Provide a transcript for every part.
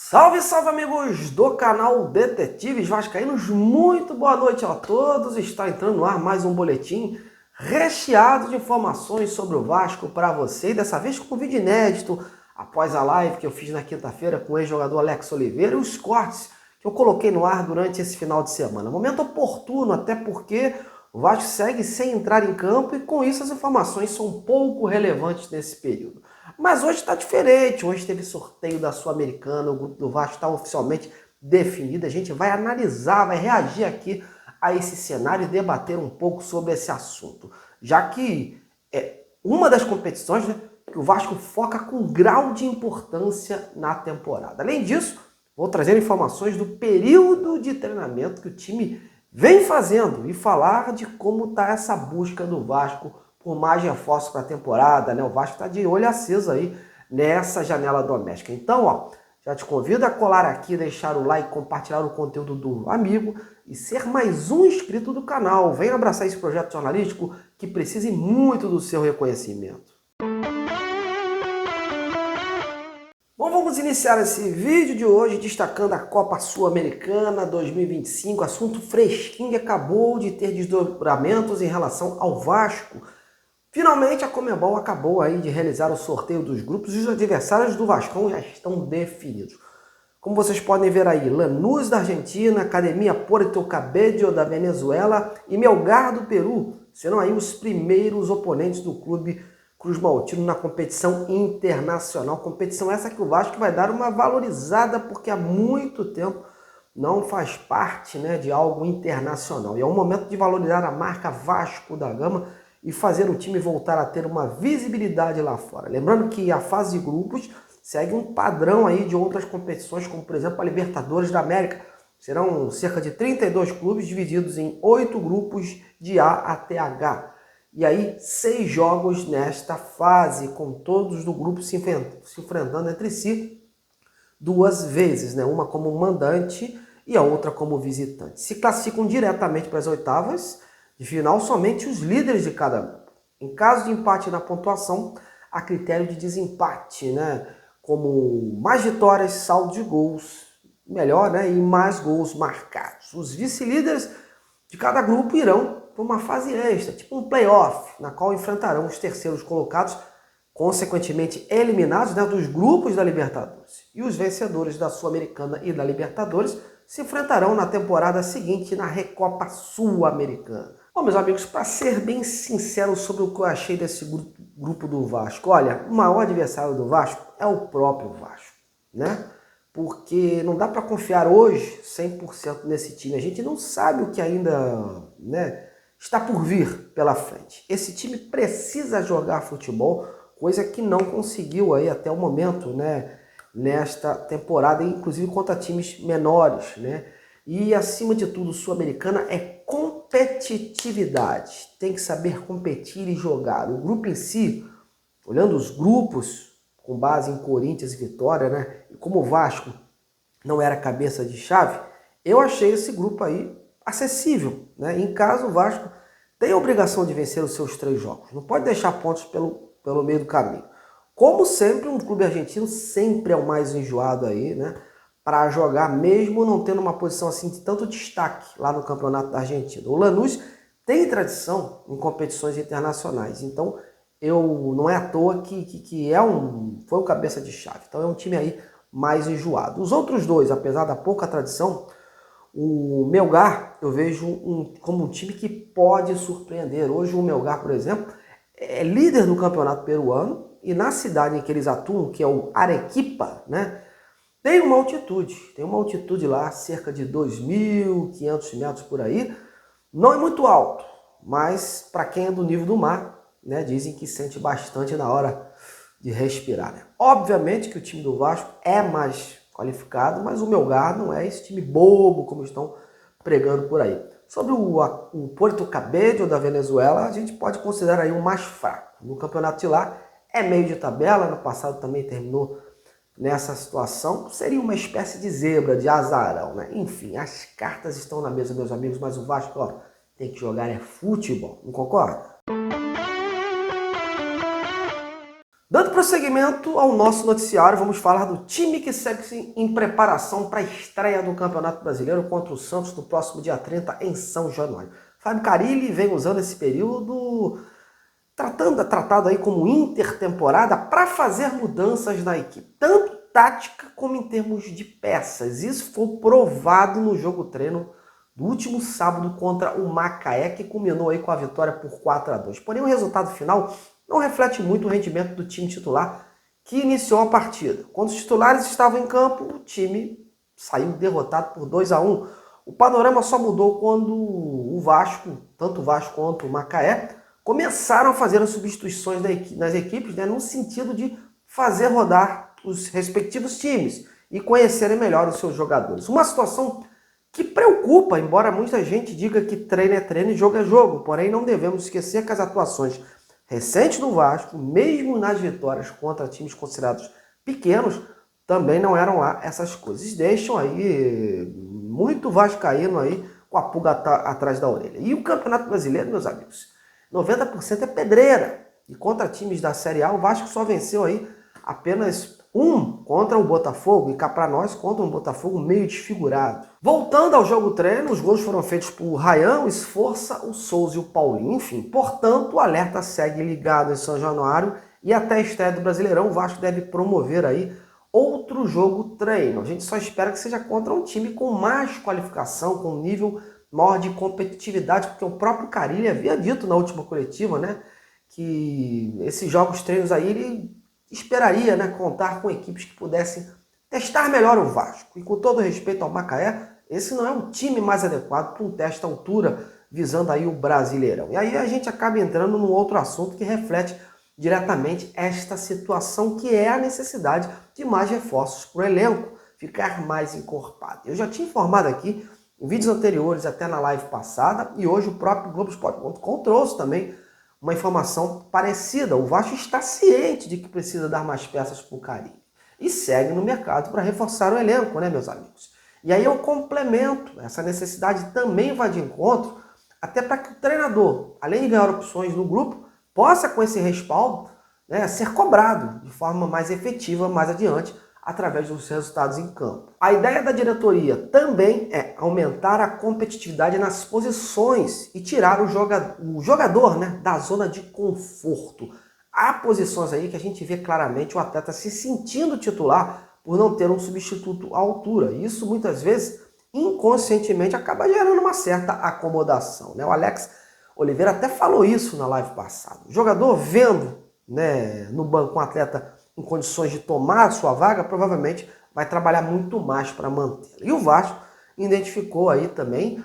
Salve, salve amigos do canal Detetives Vascaínos, muito boa noite a todos. Está entrando no ar mais um boletim recheado de informações sobre o Vasco para você, e dessa vez com um vídeo inédito após a live que eu fiz na quinta-feira com o ex-jogador Alex Oliveira e os cortes que eu coloquei no ar durante esse final de semana. Momento oportuno, até porque o Vasco segue sem entrar em campo e com isso as informações são pouco relevantes nesse período. Mas hoje está diferente, hoje teve sorteio da Sul-Americana, o grupo do Vasco está oficialmente definido, a gente vai analisar, vai reagir aqui a esse cenário e debater um pouco sobre esse assunto, já que é uma das competições, né, que o Vasco foca com grau de importância na temporada. Além disso, vou trazer informações do período de treinamento que o time vem fazendo e falar de como está essa busca do Vasco por mais reforços para a temporada, né? O Vasco está de olho aceso aí nessa janela doméstica. Então, ó, já te convido a colar aqui, deixar o like, compartilhar o conteúdo do amigo e ser mais um inscrito do canal. Venha abraçar esse projeto jornalístico que precisa muito do seu reconhecimento. Bom, vamos iniciar esse vídeo de hoje destacando a Copa Sul-Americana 2025, assunto fresquinho que acabou de ter desdobramentos em relação ao Vasco. Finalmente a Conmebol acabou aí de realizar o sorteio dos grupos e os adversários do Vascão já estão definidos. Como vocês podem ver aí, Lanús da Argentina, Academia Puerto Cabello da Venezuela e Melgar do Peru serão aí os primeiros oponentes do clube Cruz Maltino na competição internacional. Competição essa que o Vasco vai dar uma valorizada porque há muito tempo não faz parte, né, de algo internacional. E é um momento de valorizar a marca Vasco da Gama e fazer o time voltar a ter uma visibilidade lá fora. Lembrando que a fase de grupos segue um padrão aí de outras competições, como por exemplo a Libertadores da América. Serão cerca de 32 clubes divididos em 8 grupos de A até H. E aí 6 jogos nesta fase, com todos do grupo se enfrentando entre si 2 vezes, né? Uma como mandante e a outra como visitante. Se classificam diretamente para as oitavas de final somente os líderes de cada grupo. Em caso de empate na pontuação, há critério de desempate, né? Como mais vitórias, saldo de gols melhor, né? E mais gols marcados. Os vice-líderes de cada grupo irão para uma fase extra, tipo um playoff, na qual enfrentarão os terceiros colocados, consequentemente eliminados, né, dos grupos da Libertadores. E os vencedores da Sul-Americana e da Libertadores se enfrentarão na temporada seguinte na Recopa Sul-Americana. Bom, meus amigos, para ser bem sincero sobre o que eu achei desse grupo do Vasco, olha, o maior adversário do Vasco é o próprio Vasco, né? Porque não dá para confiar hoje 100% nesse time. A gente não sabe o que ainda, né, está por vir pela frente. Esse time precisa jogar futebol, coisa que não conseguiu aí até o momento, né, nesta temporada, inclusive contra times menores, né? E acima de tudo, Sul-Americana é competitividade. Tem que saber competir e jogar. O grupo em si, olhando os grupos com base em Corinthians e Vitória, né? E como o Vasco não era cabeça de chave, eu achei esse grupo aí acessível, né? Em caso o Vasco tem a obrigação de vencer os seus 3 jogos. Não pode deixar pontos pelo meio do caminho. Como sempre, um clube argentino sempre é o mais enjoado aí, né, para jogar, mesmo não tendo uma posição assim de tanto destaque lá no Campeonato da Argentina. O Lanús tem tradição em competições internacionais, então não é à toa que foi o cabeça de chave. Então é um time aí mais enjoado. Os outros dois, apesar da pouca tradição, o Melgar eu vejo como um time que pode surpreender. Hoje o Melgar, por exemplo, é líder do campeonato peruano e na cidade em que eles atuam, que é o Arequipa, né, tem uma altitude lá, cerca de 2.500 metros por aí. Não é muito alto, mas para quem é do nível do mar, né, dizem que sente bastante na hora de respirar, né? Obviamente que o time do Vasco é mais qualificado, mas o Melgar não é esse time bobo como estão pregando por aí. Sobre o Puerto Cabello da Venezuela, a gente pode considerar aí o mais fraco. No campeonato de lá é meio de tabela, no passado também terminou nessa situação. Seria uma espécie de zebra, de azarão, né? Enfim, as cartas estão na mesa, meus amigos, mas o Vasco, ó, tem que jogar futebol, não concorda? Dando prosseguimento ao nosso noticiário, vamos falar do time que segue em preparação para a estreia do Campeonato Brasileiro contra o Santos no próximo dia 30 em São Januário. Fábio Carille vem usando esse período tratado aí como intertemporada para fazer mudanças na equipe, tanto tática como em termos de peças. Isso foi provado no jogo treino do último sábado contra o Macaé, que culminou aí com a vitória por 4-2. Porém, o resultado final não reflete muito o rendimento do time titular que iniciou a partida. Quando os titulares estavam em campo, o time saiu derrotado por 2-1. O panorama só mudou quando o Vasco, tanto o Vasco quanto o Macaé, começaram a fazer as substituições nas equipes, né, no sentido de fazer rodar os respectivos times e conhecerem melhor os seus jogadores. Uma situação que preocupa, embora muita gente diga que treino é treino e jogo é jogo. Porém, não devemos esquecer que as atuações recentes do Vasco, mesmo nas vitórias contra times considerados pequenos, também não eram lá essas coisas. Deixam aí muito vascaíno aí com a pulga atrás da orelha. E o Campeonato Brasileiro, meus amigos, 90% é pedreira. E contra times da Série A, o Vasco só venceu aí apenas contra o Botafogo, e cá para nós contra um Botafogo meio desfigurado. Voltando ao jogo treino, os gols foram feitos por Ryan, o Esforça, o Souza e o Paulinho. Enfim, portanto, o alerta segue ligado em São Januário e até a estreia do Brasileirão, o Vasco deve promover aí outro jogo treino. A gente só espera que seja contra um time com mais qualificação, com um nível maior de competitividade, porque o próprio Carille havia dito na última coletiva, né, que esses jogos treinos aí ele esperaria, né, contar com equipes que pudessem testar melhor o Vasco. E com todo respeito ao Macaé, esse não é um time mais adequado para um teste à altura, visando aí o Brasileirão. E aí a gente acaba entrando num outro assunto que reflete diretamente esta situação, que é a necessidade de mais reforços para o elenco ficar mais encorpado. Eu já tinha informado aqui em vídeos anteriores, até na live passada, e hoje o próprio Globoesporte.com trouxe também uma informação parecida. O Vasco está ciente de que precisa dar mais peças para o Carille e segue no mercado para reforçar o elenco, né, meus amigos? E aí eu complemento, essa necessidade também vai de encontro, até para que o treinador, além de ganhar opções no grupo, possa, com esse respaldo, né, ser cobrado de forma mais efetiva mais adiante, através dos resultados em campo. A ideia da diretoria também é aumentar a competitividade nas posições e tirar o jogador, né, da zona de conforto. Há posições aí que a gente vê claramente o atleta se sentindo titular por não ter um substituto à altura. Isso muitas vezes, inconscientemente, acaba gerando uma certa acomodação, né? O Alex Oliveira até falou isso na live passada. O jogador vendo, né, no banco um atleta em condições de tomar a sua vaga, provavelmente vai trabalhar muito mais para mantê-la. E o Vasco identificou aí também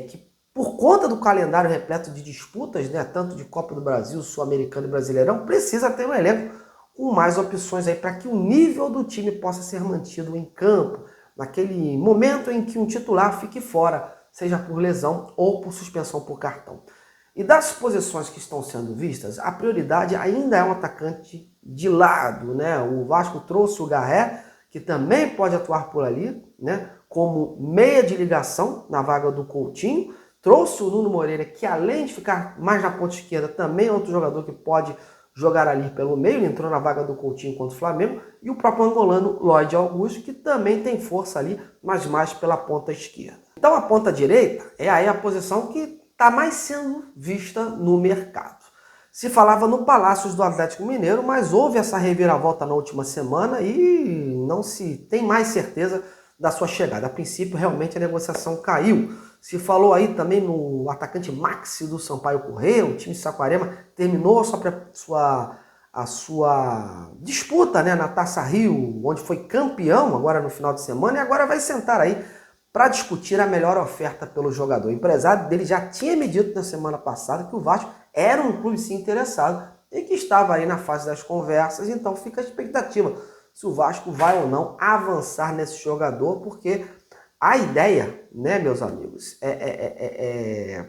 que por conta do calendário repleto de disputas, né, tanto de Copa do Brasil, Sul-Americano e Brasileirão, precisa ter um elenco com mais opções aí para que o nível do time possa ser mantido em campo, naquele momento em que um titular fique fora, seja por lesão ou por suspensão por cartão. E das posições que estão sendo vistas, a prioridade ainda é um atacante de lado, né? O Vasco trouxe o Garré, que também pode atuar por ali, né, como meia de ligação na vaga do Coutinho. Trouxe o Nuno Moreira, que além de ficar mais na ponta esquerda, também é outro jogador que pode jogar ali pelo meio. Ele entrou na vaga do Coutinho contra o Flamengo. E o próprio angolano Lloyd Augusto, que também tem força ali, mas mais pela ponta esquerda. Então a ponta direita é aí a posição que está mais sendo vista no mercado. Se falava no Palácios do Atlético Mineiro, mas houve essa reviravolta na última semana e não se tem mais certeza da sua chegada. A princípio, realmente a negociação caiu. Se falou aí também no atacante Maxi do Sampaio Corrêa, o time de Saquarema terminou a sua disputa, né, na Taça Rio, onde foi campeão agora no final de semana, e agora vai sentar aí para discutir a melhor oferta pelo jogador. O empresário dele já tinha me dito na semana passada que o Vasco era um clube sim interessado e que estava aí na fase das conversas, então fica a expectativa se o Vasco vai ou não avançar nesse jogador, porque a ideia, né, meus amigos, é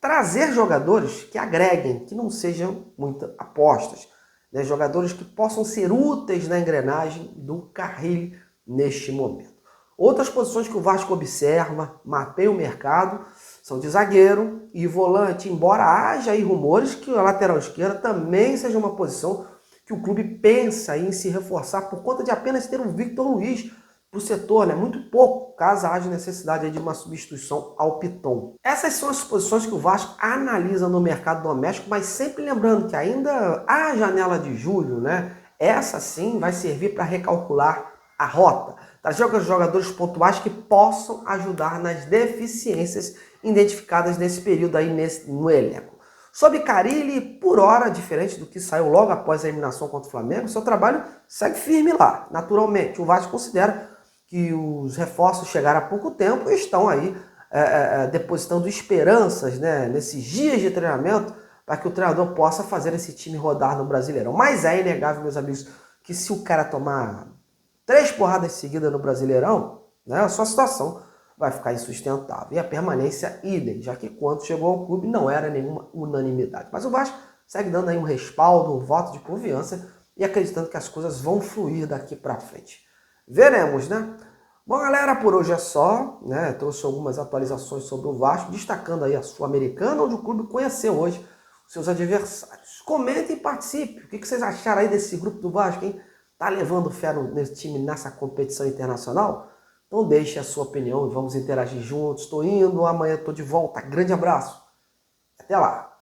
trazer jogadores que agreguem, que não sejam muitas apostas, né, jogadores que possam ser úteis na engrenagem do Carille neste momento. Outras posições que o Vasco observa, mapeia o mercado, são de zagueiro e volante, embora haja aí rumores que a lateral esquerda também seja uma posição que o clube pensa em se reforçar por conta de apenas ter o Victor Luiz para o setor, né? Muito pouco, caso haja necessidade de uma substituição ao Piton. Essas são as posições que o Vasco analisa no mercado doméstico, mas sempre lembrando que ainda há janela de julho, né? Essa sim vai servir para recalcular a rota, trazer jogadores pontuais que possam ajudar nas deficiências identificadas nesse período aí no elenco. Sobre Carille, por hora, diferente do que saiu logo após a eliminação contra o Flamengo, seu trabalho segue firme lá. Naturalmente, o Vasco considera que os reforços chegaram há pouco tempo e estão aí depositando esperanças, né, nesses dias de treinamento para que o treinador possa fazer esse time rodar no Brasileirão. Mas é inegável, meus amigos, que se o cara tomar 3 porradas seguidas no Brasileirão, né, a sua situação vai ficar insustentável. E a permanência idem, já que quando chegou ao clube não era nenhuma unanimidade. Mas o Vasco segue dando aí um respaldo, um voto de confiança e acreditando que as coisas vão fluir daqui para frente. Veremos, né? Bom, galera, por hoje é só, né? Trouxe algumas atualizações sobre o Vasco, destacando aí a Sul-Americana, onde o clube conheceu hoje os seus adversários. Comentem e participe. O que vocês acharam aí desse grupo do Vasco, hein? Tá levando fé nesse time nessa competição internacional? Então deixe a sua opinião e vamos interagir juntos. Estou indo, amanhã estou de volta. Grande abraço. Até lá.